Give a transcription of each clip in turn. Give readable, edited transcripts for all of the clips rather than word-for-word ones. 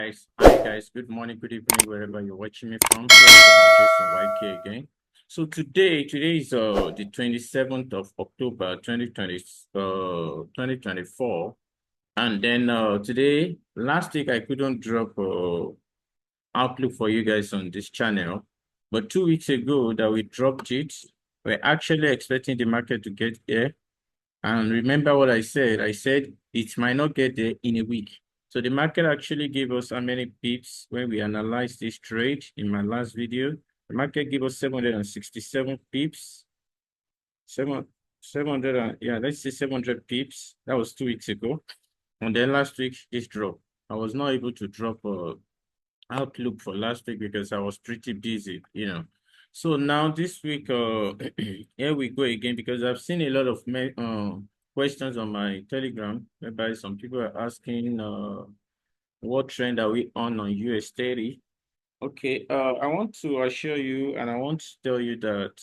Hi guys, good morning, good evening, wherever you're watching me from. Here is Jason YK again. So today is the 27th of October 2024. And then today, last week I couldn't drop outlook for you guys on this channel. But 2 weeks ago that we dropped it, we're actually expecting the market to get here. And remember what I said? I said it might not get there in a week. So the market actually gave us how many pips when we analyzed this trade in my last video. The market gave us 767 pips. 700, yeah, let's say 700 pips. That was 2 weeks ago. And then last week, this drop. I was not able to drop outlook for last week because I was pretty busy. So now this week, here we go again because I've seen a lot of questions on my Telegram whereby some people are asking what trend are we on US30. Okay, I want to assure you and I want to tell you that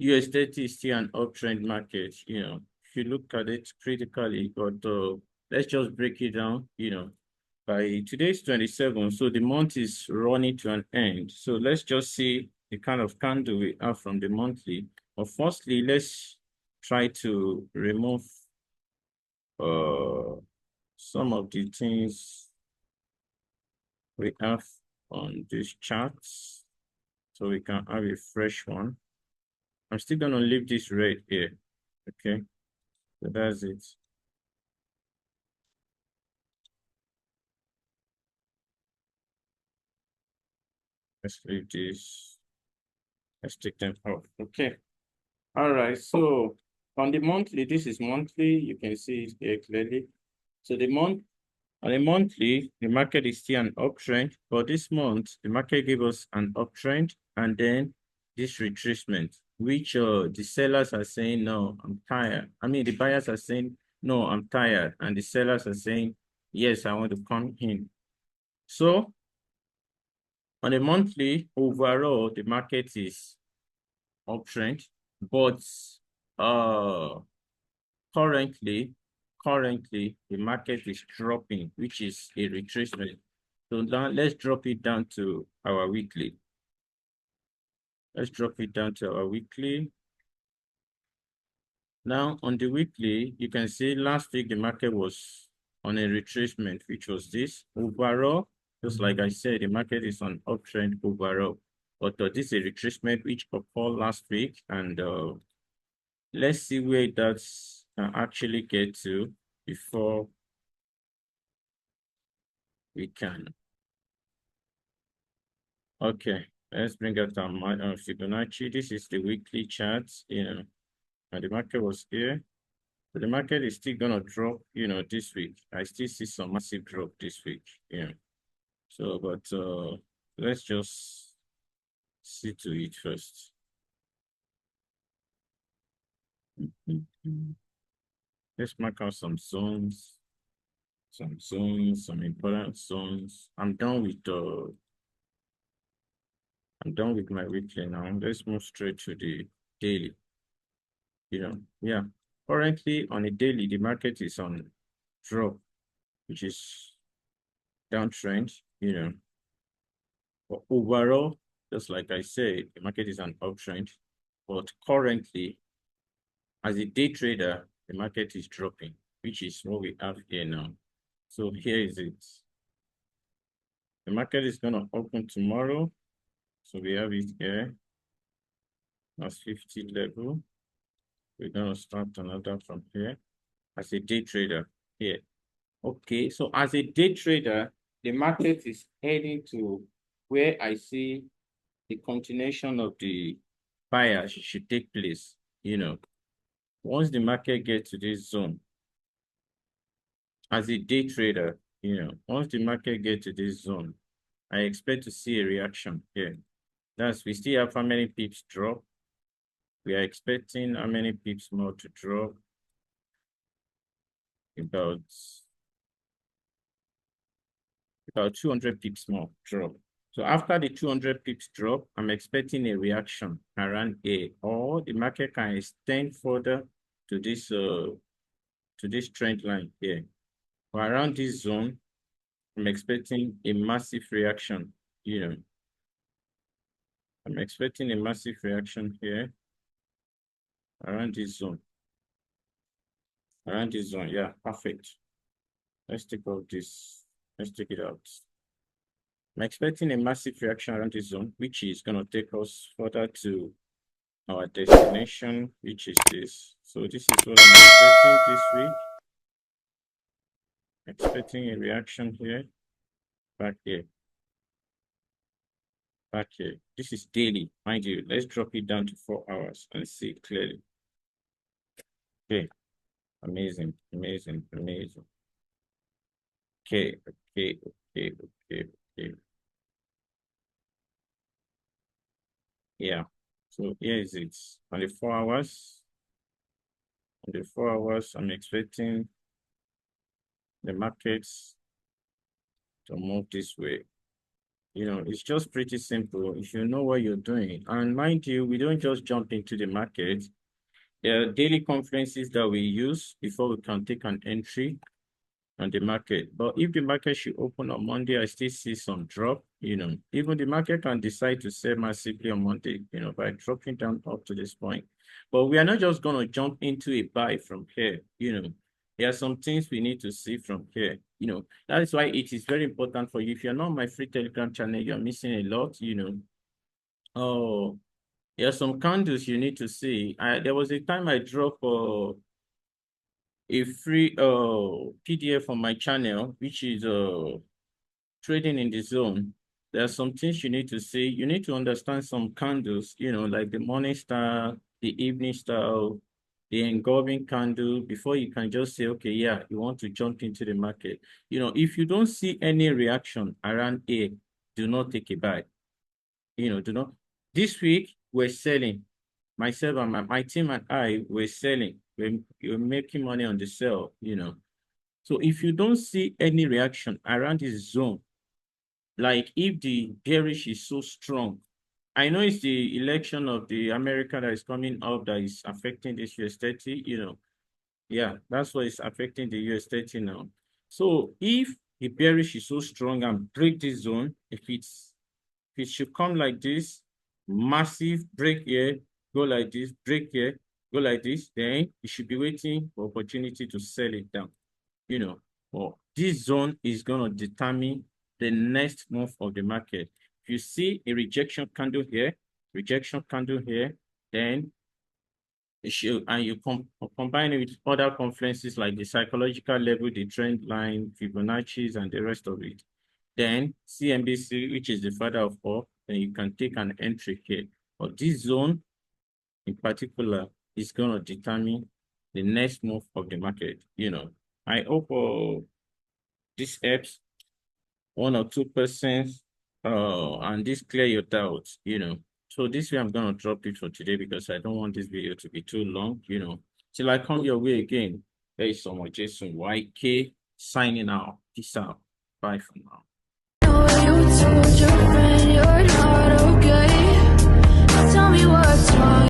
US30 is still an uptrend market. If you look at it critically, but let's just break it down. By today's 27, so the month is running to an end. So let's just see the kind of candle we have from the monthly. But firstly, let's try to remove uh some of the things we have on these charts so we can have a fresh one. I'm still gonna leave this red here. Okay, so that's it. Let's leave this. Let's take them off. Okay. All right. So on the monthly, this is monthly. You can see it here clearly. So on a monthly, the market is still an uptrend. But this month, the market gave us an uptrend and then this retracement, which the sellers are saying, no, I'm tired. I mean, the buyers are saying, no, I'm tired. And the sellers are saying, yes, I want to come in. So on a monthly, overall, the market is uptrend, but uh currently the market is dropping, which is a retracement. So now let's drop it down to our weekly. Let's drop it down to our weekly. Now on the weekly, you can see last week the market was on a retracement, which was this overall. Just like I said, the market is on uptrend overall. But this is a retracement which occurred last week, and let's see where that's actually get to before we can. Okay, let's bring out our Fibonacci. This is the weekly chart, and the market was here. So the market is still gonna drop, this week. I still see some massive drop this week. So, but let's just see to it first. Let's mark out some zones, some important zones. I'm done with my weekly now. Let's move straight to the daily. Yeah. Currently on a daily, the market is on drop, which is downtrend. But overall, just like I said, the market is an uptrend. But currently, as a day trader, the market is dropping, which is what we have here now. So here is it. The market is gonna open tomorrow. So we have it here. That's 50 level. We're gonna start another from here as a day trader here. Okay, so as a day trader, the market is heading to where I see the continuation of the buyers should take place. Once the market gets to this zone, as a day trader, once the market gets to this zone, I expect to see a reaction here. We still have how many pips drop? We are expecting how many pips more to drop? About 200 pips more drop. So after the 200 pips drop, I'm expecting a reaction around A, or the market can extend further to this trend line here. Or around this zone, I'm expecting a massive reaction, I'm expecting a massive reaction here around this zone. Around this zone, yeah, perfect. Let's take out this. Let's take it out. I'm expecting a massive reaction around this zone, which is going to take us further to our destination, which is this. So this is what I'm expecting this week. Expecting a reaction here, back here, back here. This is daily, mind you. Let's drop it down to 4 hours and see clearly. Okay, amazing, amazing, amazing. Okay, okay, okay, okay, okay. Yeah. So here is it. On the 4 hours, I'm expecting the markets to move this way. It's just pretty simple if you know what you're doing. And mind you, we don't just jump into the market. There are daily conferences that we use before we can take an entry on the market. But if the market should open on Monday, I still see some drop, even the market can decide to sell massively on Monday, by dropping down up to this point. But we are not just going to jump into a buy from here, There are some things we need to see from here, That is why it is very important for you. If you're not on my free Telegram channel, you're missing a lot, Oh, there are some candles you need to see. There was a time I dropped a free PDF on my channel, which is trading in the zone. There are some things you need to see. You need to understand some candles, like the morning star, the evening star, the engulfing candle, before you can just say, okay, yeah, you want to jump into the market. If you don't see any reaction around A, do not take a buy. Do not. This week, we're selling. Myself and my team and I were selling. We're making money on the sell, So if you don't see any reaction around this zone, like if the bearish is so strong, I know it's the election of the America that is coming up that is affecting this US30, Yeah, that's what is affecting the US30 now. So if the bearish is so strong and break this zone, if it should come like this, massive break here, go like this, break here, go like this, then you should be waiting for opportunity to sell it down. Or this zone is going to determine the next move of the market. If you see a rejection candle here, then combine it with other conferences like the psychological level, the trend line, Fibonacci's, and the rest of it. Then CNBC, which is the father of all, then you can take an entry here. But this zone in particular is going to determine the next move of the market. I hope this helps 1 or 2%, and this clear your doubts, So this way I'm going to drop it for today because I don't want this video to be too long, Till I come your way again, there is someone, Jason YK, signing out. Peace out. Bye for now. Tell me what's wrong.